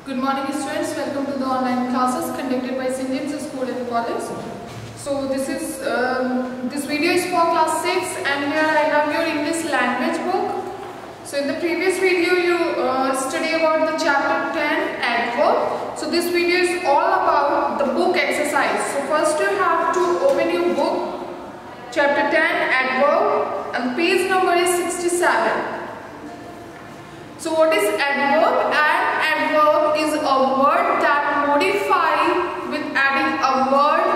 Good morning students, welcome to the online classes conducted by St. James School and College. So this video is for class 6 and here I have your English language book. So in the previous video you study about the chapter 10 adverb. So this video is all about the book exercise. So first you have to open your book, chapter 10 adverb, and page number is 67. So what is adverb? An adverb is a word that modify with adding a word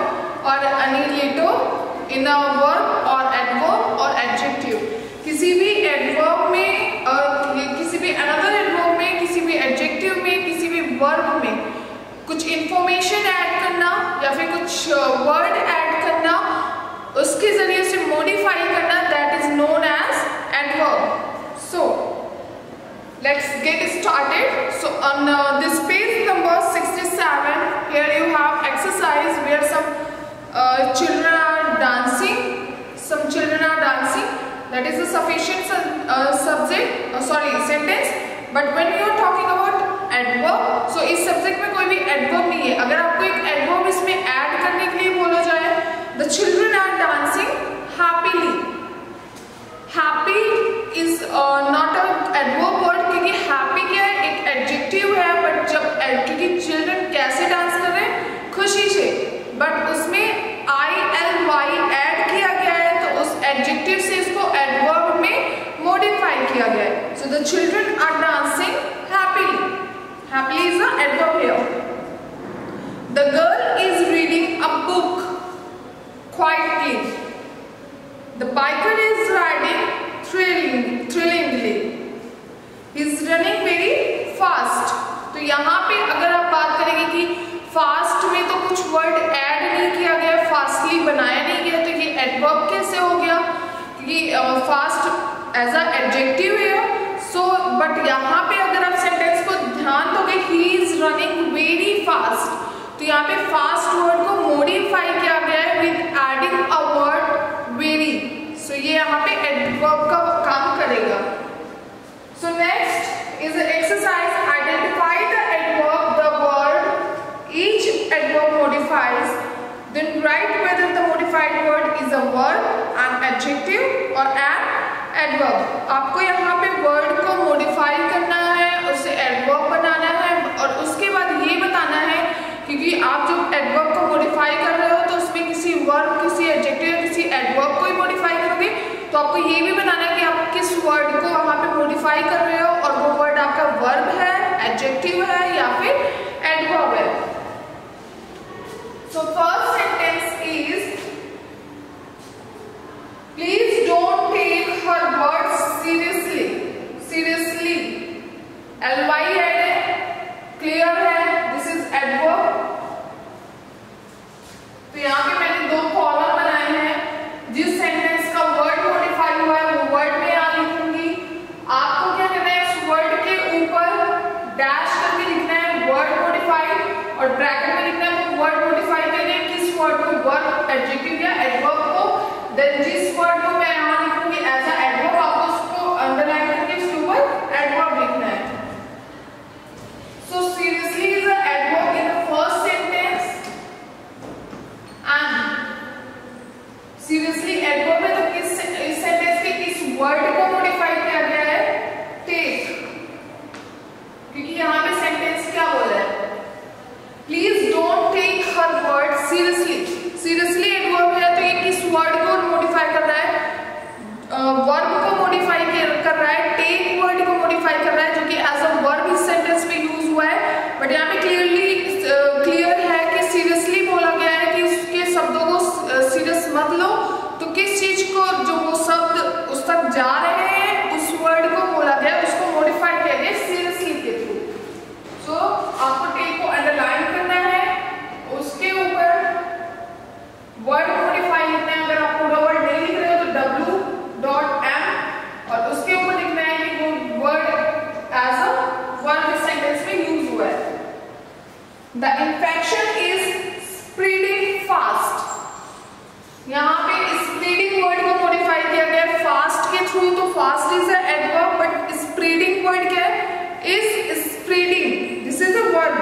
or any letter in a verb or adverb or adjective. किसी भी adverb में किसी भी another adverb में, किसी भी adjective में, किसी भी verb में कुछ information add करना या फिर कुछ word add करना, उसके जरिए से modify करना, that is known as adverb. So let's get started. So on this page number 67, here you have exercise where some children are dancing. Some children are dancing. That is a sufficient sentence. But when you are talking about adverb, so इस subject में कोई भी adverb नहीं है. अगर आपको एक adverb इसमें add करने के लिए बोला जाए, the children are dancing happily. Happy is not a adverb word क्योंकि happy क्या है, एक adjective है, but जब क्योंकि children कैसे डांस कर रहे हैं, खुशी से, but उसमें ILY add किया गया है, तो उस adjective से इसको adverb में modify किया गया है. So the children are dancing happily. Happily is the adverb here. The girl is reading a book quietly. The biker is riding thrillingly. He is running very fast. तो यहाँ पे अगर आप बात करेंगे कि fast में तो कुछ word add नहीं किया गया, fastly बनाया नहीं गया, तो ये adverb कैसे हो गया? क्योंकि fast as a adjective है. So but यहाँ पे अगर आप sentence को ध्यान दोगे, he is running very fast. तो यहाँ पे fast word को modify किया गया है with adding a word very. So ये यहाँ पे adverb का काम करेगा. So next is the exercise. Identify the adverb, the word each adverb modifies. Then write whether the modified word is a verb, an adjective or an adverb. आपको यहाँ पे word को modify करना है, उसे adverb बनाना है और उसके बाद ये बताना है क्योंकि आप जब adverb को modify कर रहे हो तो उसमें किसी verb, किसी adjective, किसी adverb को ही modify करोगे, तो आपको ये भी बताना है कि आप किस word को वहाँ पे modify कर रहे हो और वो word आपका verb है, adjective है या फिर adverb है. So first sentence is, please don't take her words seriously. Seriously. LY है, clear है, this is adverb. तो यहाँ पे मैंने दो कॉलम बनाए हैं. जिस सेंटेंस का वर्ड मॉडिफाई हुआ है वो वर्ड में यहाँ लिखूंगी. आपको क्या करना है, इस वर्ड के ऊपर डैश करके लिखना है वर्ड मॉडिफाइड और ब्रैकेट में लिखना है वो वर्ड मॉडिफाई करने किस वर्ड को, वर्ब, एडजेक्टिव या एडवर्ब को. देन जिस वर्ड को मैं यहाँ लिखूंगी एज अ एडवर्ब, आपको उसको अंडरलाइन करके इसके ऊपर एडवर्ब लिखना है. So seriously is an adverb in the first sentence and seriously adverb है तो इस सेंटेंस के किस वर्ड को मॉडिफाई किया गया है, टेक. क्योंकि यहाँ पे सेंटेंस क्या बोला है, please don't take her word seriously. Seriously adverb है तो ये किस वर्ड को मॉडिफाई कर रहा है, वर्ब को मॉडिफाई कर रहा है, टेक वर्ड को मॉडिफाई कर रहा है जो कि एज अ वर्ब इस सेंटेंस में यूज हुआ है. बट यहाँ पे क्लियर है कि सीरियसली बोला गया है कि उसके शब्दों को सीरियस मत लो, तो किस चीज को जो वो शब्द उस तक जा रहे हैं उस वर्ड को बोला गया, उसको मॉडिफाई किया गया सीरियसली के थ्रू. सो आपको टेक को अंडरलाइन करना है, उसके ऊपर वर्ड मॉडिफाई लिखना है. अगर आप पूरा वर्ड नहीं लिख रहे हो तो W.M और उसके ऊपर लिखना है कि वो वर्ड एज अ वर्ब इस सेंटेंस में यूज हुआ है. The infection is spreading fast. यहाँ पे spreading वर्ड को मॉडिफाई किया गया है fast के थ्रू, तो fast is a adverb but spreading word क्या है, is spreading. This is a verb.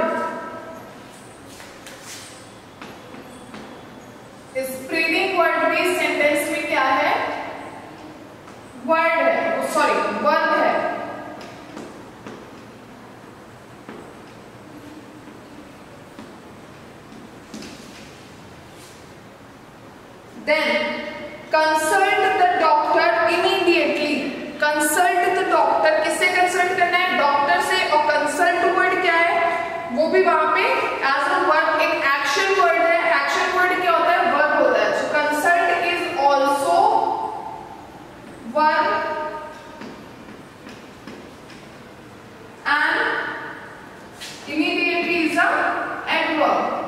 Then consult the doctor immediately, consult the doctor, किससे कंसल्ट करना है? डॉक्टर से। और कंसल्ट वर्ड क्या है? वो भी वहां पे एज अ वर्ब, एक एक्शन वर्ड है। एक्शन वर्ड क्या होता है? वर्ब होता है। So consult is also verb and immediately is an adverb.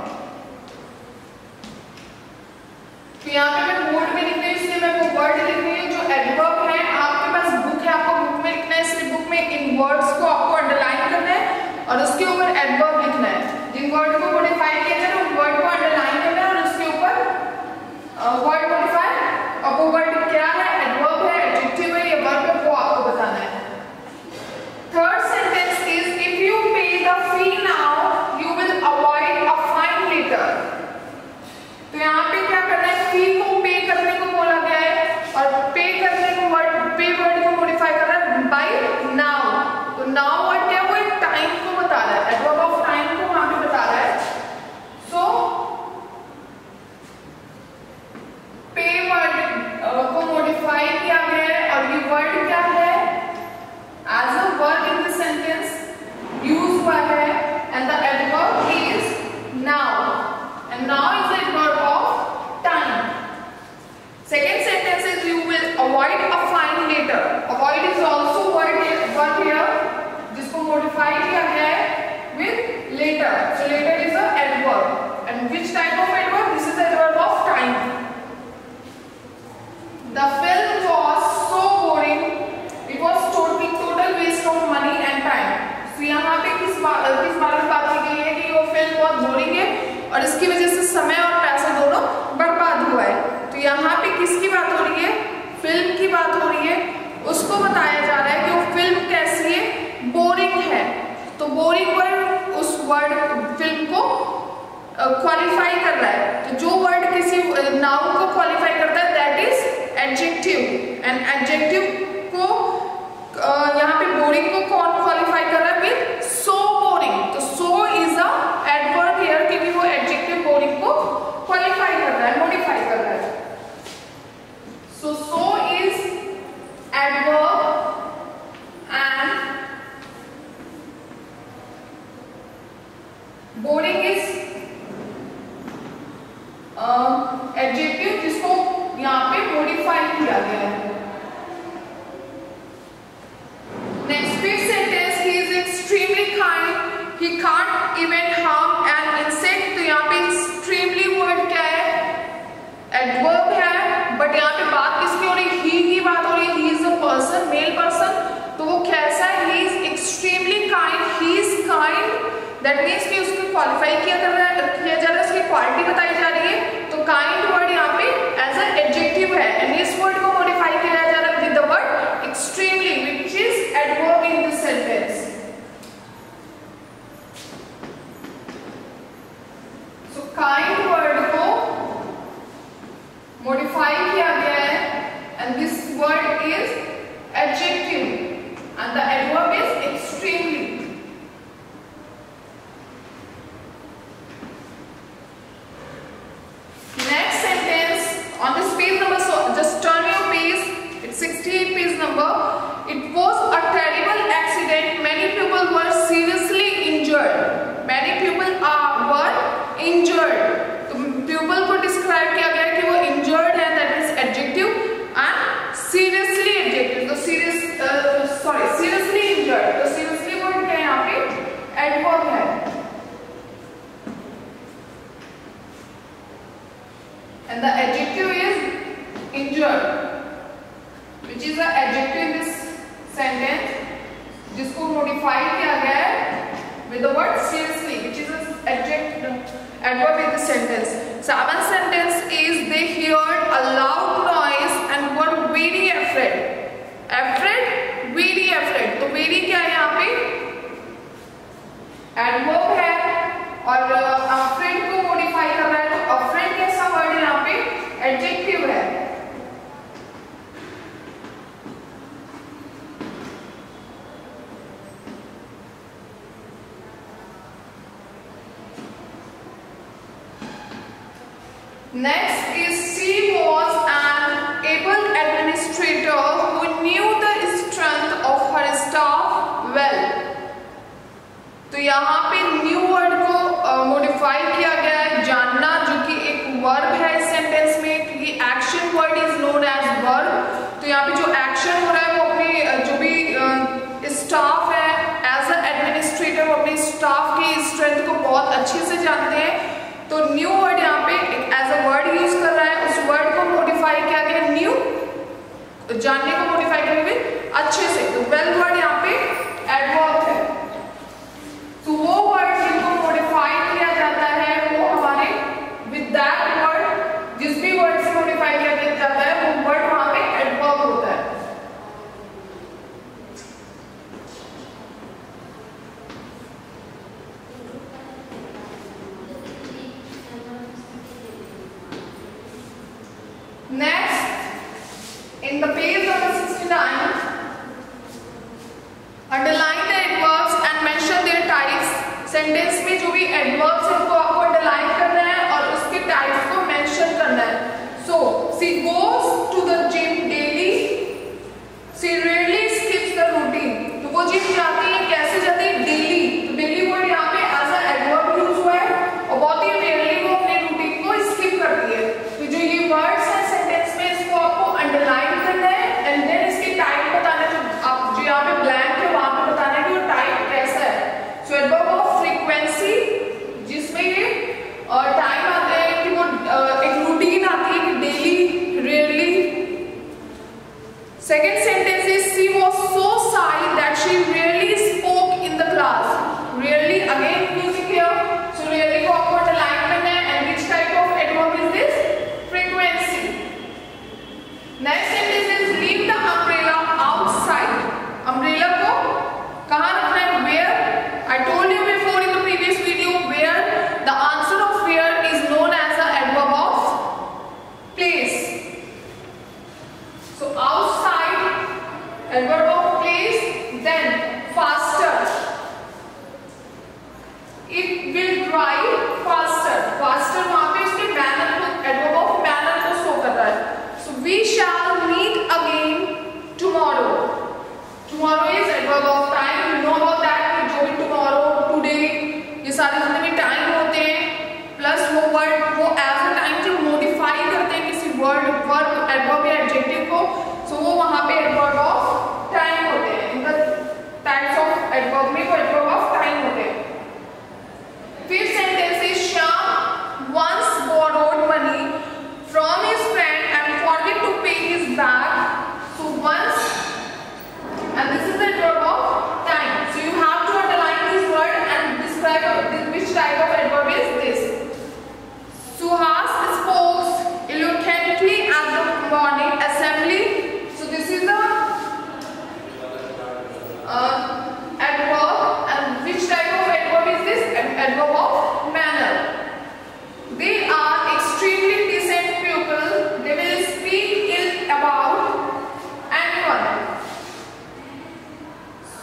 तो यहाँ पे मैं बोर्ड में लिख रही हूँ, इसलिए मैं वो वर्ड लिख रही हूँ जो एडवर्ब है। आपके पास बुक है, आपको बुक में लिखना है, इसलिए बुक में इन वर्ड्स को आपको अंडरलाइन करना है और उसके ऊपर एडवर्ब लिखना है। जिन वर्ड को मॉडिफाई किया जाए उन वर्ड को अंडरलाइन करना है और उसके ऊपर वर्ड मॉडिफाई, और वो वर्ड क्या है? एडवर्ब है, एडजेक्टिव है या वर्ब है, वो आपको बताना है। Third sentence is if you pay the fee now you will avoid a fine letter. तो यहाँ पे क्या करना है? फी को पे करने को बोला गया है और पे करने को पे वर्ड को मॉडिफाई कर रहा है बाय नाउ। तो नाउ वर्ड क्या है? वो एक टाइम को बता रहा है, एडवर्ब ऑफ टाइम को वहां पे बता रहा है। सो पे वर्ड को मॉडिफाई किया गया है और ये वर्ड क्या है? As a verb in the sentence use हुआ है and the adverb is now and now is the adverb of time. Second sentence is you will avoid a fine later. Avoid is also word here जिसको modify किया गया है with later. So later is a adverb. And which type of adverb? This is the adverb of time. The film was so boring. It was total waste of money and time. So यहाँ पे किस बारे में बात की गई है कि वो फिल्म बहुत बोरिंग है और इसकी वजह से समय और पैसा दोनों बर्बाद हुआ है। तो यहाँ पे किसकी बात हो रही है? फिल्म की बात हो रही है। उसको बताया जा रहा है कि वो फिल्म कैसी है? बोरिंग है। तो बोरिंग वर्ड उस वर्ड फिल्म को क्वालिफाई कर रहा है। तो जो वर्ड किसी नाउन को क्वालिफाई करता है that is adjective. And adjective को यहाँ पे बोरिंग को कौन क्वालिफाई कर रहा है? With so boring. तो so is an adverb here क्योंकि वो एडजेक्टिव बोरिंग को क्वालिफाई कर रहा है, मॉडिफाई कर रहा है। So is adverb and boring is adjective जिसको यहाँ पे मॉडिफाई किया गया है। Next fifth sentence, he is extremely kind. He can't even harm an insect. तो यहाँ पे extremely word क्या है? Adverb है, but यहाँ पे बात किसकी हो रही है? He की बात हो रही है। He is a person, male person. तो वो कैसा है? He is extremely kind. He is kind. That means कि उसको qualify किया जा रहा है, उसकी quality बताई जा रही है। तो kind word यहाँ पे as a adjective है, and इस word को modify किया जा रहा है with the word extremely, which is adverb in this sentence. So kind word को modify किया गया है and this word is adjective and the adverb is extremely. Next sentence on this page number, so just turn your page, it's 68 page number. It was a terrible accident. Many people were seriously injured. Many people were injured. तो pupil को describe किया गया कि वो injured है, that is adjective, and seriously adjective. तो seriously injured. तो seriously word क्या है यहाँ पे? Adverb है. And the adjective is injured, which is the adjective in this sentence, जिसको modify किया गया है with the word seriously, which is an adverb in the sentence. Seventh sentence is they heard a loud noise and were very afraid. Afraid, very afraid. तो very क्या है यहाँ पे? Adverb है और afraid को modify कर रहा है। तो afraid कैसा word यहाँ पे? Adjective है। Next is she was यहाँ पे न्यू वर्ड को मॉडिफाई किया गया है, जानना, जो कि एक वर्ब है इस सेंटेंस में, क्योंकि action word is known as verb. तो यहाँ पे जो एक्शन हो रहा है वो अपनी जो भी स्टाफ है, एज अ एडमिनिस्ट्रेटर वो अपने स्टाफ की स्ट्रेंथ को बहुत अच्छे से जानते हैं। तो न्यू वर्ड यहाँ पे एज अ वर्ड यूज कर रहा है, उस वर्ड को मॉडिफाई किया गया, न्यू जानने को मॉडिफाई किया गया अच्छे से। तो वेल वर्ड यहाँ पे एडवर्ब है। तो वो वर्ड जिनको मॉडिफाई किया जाता है वो हमारे विद दैट वर्ड, जिस भी वर्ड से मॉडिफाई किया जाता है वो वर्ड वहां पे एडवर्ब होता है। Next, in the page number 69, underline the adverbs and mention there types. Sentence में जो भी एडवर्ब्स है उनको आपको अंडरलाइन करना है और उसके टाइप्स को मेंशन करना है। So she goes to the gym daily, she rarely skips the routine. तो वो जिम जाती है, कैसे जाती है? डेली। तो डेली वर्ड यहाँ पे एज अ एडवर्ब यूज हुआ है और बहुत ही रेयरली वो अपने रूटीन को स्किप करती है। तो जो ये वर्ड्स है सेंटेंस में, इसको आपको अंडरलाइन करना है एंड देन इसके टाइप बताना है। जो यहाँ पे ब्लैंक है वहां पे बताना है कि वो टाइप कैसा है। सो एडवर्ब ऑफ फ्रीक्वेंसी, जिसमें ये टाइम आता है कि वो एक रूटीन आती है कि daily, rarely. Second sentence is she was so shy that she rarely spoke in the class. Rarely again using here, so rarely को आपको अंडरलाइन करना है and which type of adverb is this? Frequency. Next sentence is leave the umbrella outside. Umbrella को कहाँ रखना है? Where. I told you before in the previous video, where the answer of where is known as a adverb of place. So outside adverb of place. Then faster, it will drive faster. Faster वहां पे उसके manner को, adverb of manner को show कर रहा है। So we shall meet again tomorrow. Tomorrow is adverb of time. You know about that, जो भी tomorrow, today, ये सारे जितने भी टाइम होते हैं, प्लस वो वर्ड वो एज अ टाइम जो मॉडिफाई करते हैं किसी वर्ड, वर्ब, एडवर्ब या एडजेक्टिव को, सो वो वहां पे एडवर्ब ऑफ टाइम होते हैं। In the types of adverb में वो एडवर्ब ऑफ टाइम होते हैं। Fifth sentence is Shyam once borrowed money from his friend and forgot to pay his back. So once, and this is the adverb of time. So you have to underline this word and describe which type of adverb is this. Suhas spoke eloquently at the morning assembly. So this is the adverb, and which type of adverb is this? Adverb of manner. They are extremely decent people. They will speak ill about anyone.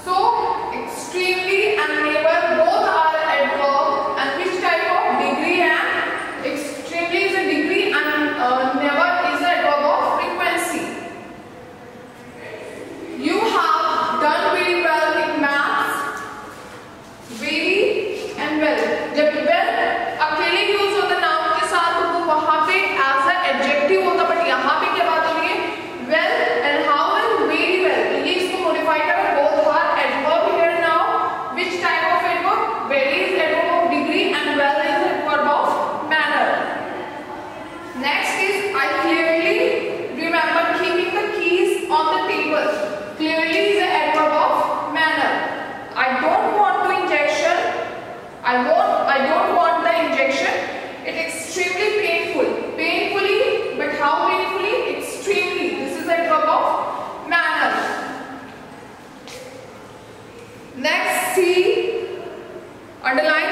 So extremely and never both are adverb, and which type of degree? And extremely is a degree and never is a adverb of frequency. You have done very well in maths. Very and well. जब well अकेले use होता noun के साथ तो वो वहां पे as अ adjective होता, बट यहाँ पे क्या बात हो रही है? well and how and very well। ये इसको मॉडिफाई करो, both are adverb here now. Which type of adverb? Very is adverb of degree and well is adverb of manner. Next is I clearly remember keeping the keys on the table. Clearly is an adverb of manner. I don't want to injection. I don't want the injection. It's extremely painful. Painfully, but how painfully? Extremely. This is the adverb of manner. Next, C. Underline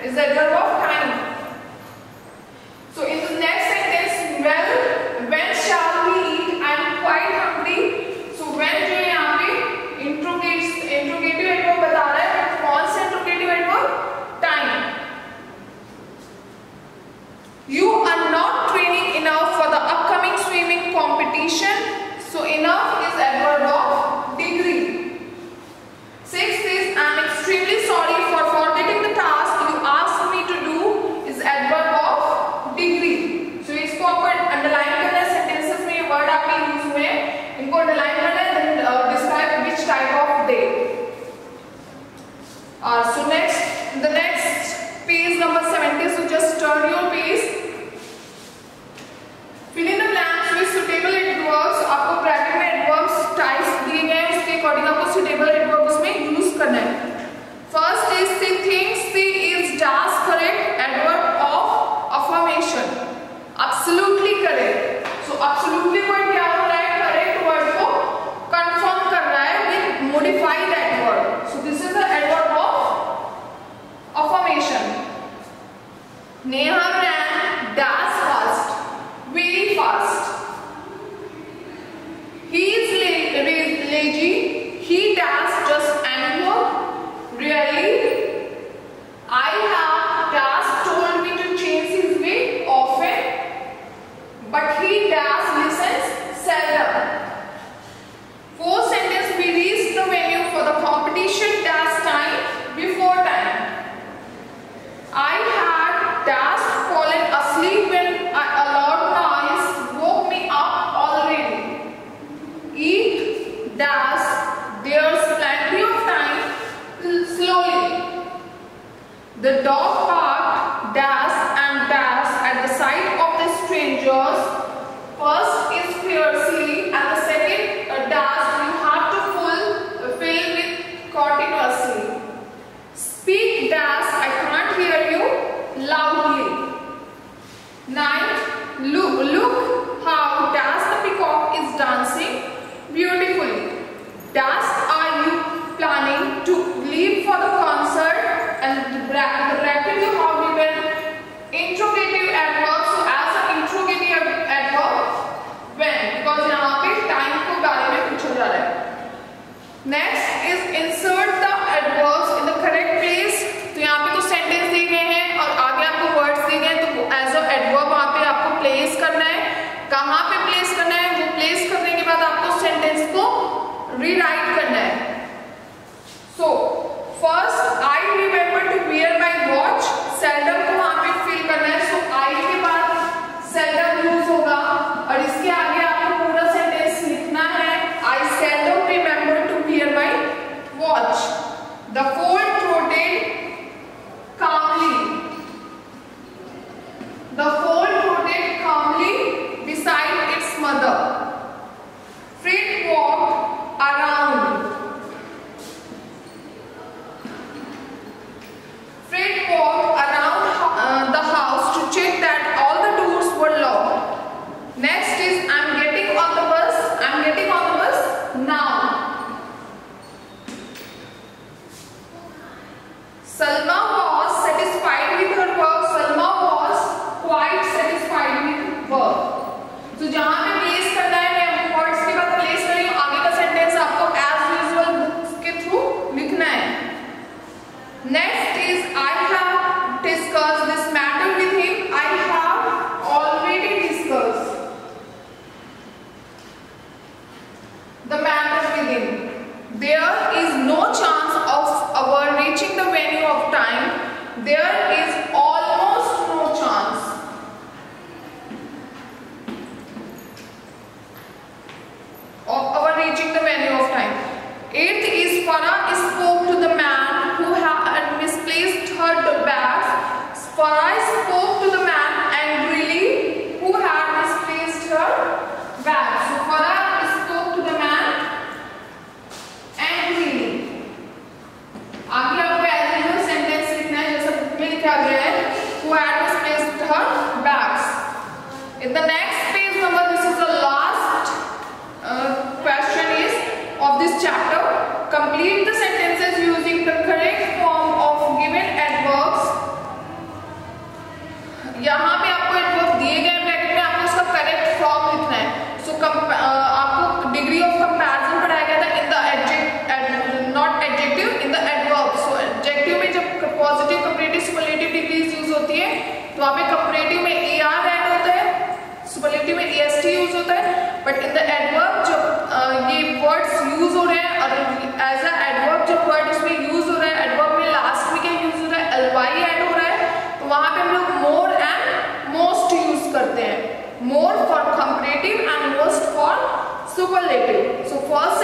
is the adverb of time. So in the next sentence, well, when shall we eat? I am quite hungry. So when जो है यहाँ पे interrogative adverb बता रहा है, कौन सा interrogative adverb? Time. You are not training enough for the upcoming swimming competition. So enough is adverb of degree. Sixth is I am extremely sorry for forgetting the task you asked me to do is adverb of degree. So इसको आपको underline करना है, sentences में ये word आपके use हुए हैं, इनको अंडरलाइन करना है, then describe which type of they. So next, the next page number 70. So just turn your page. Fill in the blanks with suitable adverbs. आपको ब्रैकेट में adverbs types दिए गए हैं, उसके अकॉर्डिंग आपको suitable adverbs में यूज करना है. First is she thinks she is does correct, adverb of affirmation. Absolutely correct. So absolutely word क्या हो रहा है? Correct word को confirm कर रहा है with modified adverb. So this is the adverb of affirmation. Neha ran does fast, very fast. He is lazy. He does just any work. Really? I have does told me to change his way often, but he does listens seldom. Fourth sentence, we reached the venue for the competition does time before time. I had does fallen asleep when a loud noise woke me up already. Eat does there's plenty of time slowly. The dog barked does and does at the sight of the strangers. First is fiercely and the second does you have to fill with continuously. Speak does I can't hear you loudly. Ninth, look how does the peacock is dancing beautifully. Does are you planning to leave for the concert? And the bracket you have given interrogative adverb. So as an interrogative adverb when, because यहाँ पे time को बारे में पूछा जा रहा है. Next is insert the adverbs in the correct place. तो यहाँ पे कुछ sentence दिए गए हैं और आगे आपको words दिए गए हैं, तो as a adverb वहाँ पे आपको place करना है. कहाँ पे place करना है? वो place करने के बाद आपको sentence को rewrite करना है. So first I remember to wear my watch. Seldom को वहाँ पे fill करना है. So I के बाद seldom use होगा और इसके आगे आपको पूरा sentence लिखना है. I seldom remember to wear my watch. The foal trotted calmly. The foal trotted calmly beside its mother. Fred walked around. Fred walked around the house to check that all the doors were locked. Next is I'm getting on the bus. I'm getting on the bus now. Salma was satisfied with her work. Salma was quite satisfied with work. So जहाँ पे place करना है, मैं words के बाद place कर रही हूँ, आगे का sentence आपको as usual books के through लिखना है. Next is I have discussed this matter with him. I have already discussed the matter with him. There is no chance of our reaching the venue of time. There is almost no chance. Of our reaching the venue of time. Eighth is Farah spoke to the man who had misplaced her bags. Farah spoke to the man angrily who had misplaced her bags. So Farah spoke to the man angrily. आगे आपको as usual sentence लिखना है जैसा book में लिखा गया है. Who had misplaced her bags. In the next page number, this is the last question is of this chapter. Complete the sentences using the correct form of given adverbs तो वहाँ पे कंपैरेटिव में AR add होता है, superlative में AST use होता है, but in the adverb जब ये वर्ड्स यूज हो रहे हैं और एज अ एडवर्ब जब वर्ड इसमें यूज हो रहा है, एडवर्ब में लास्ट में क्या यूज हो रहा है, ly ऐड हो रहा है, तो वहां पे हम लोग मोर एंड मोस्ट यूज करते हैं, more for comparative and most for superlative. So first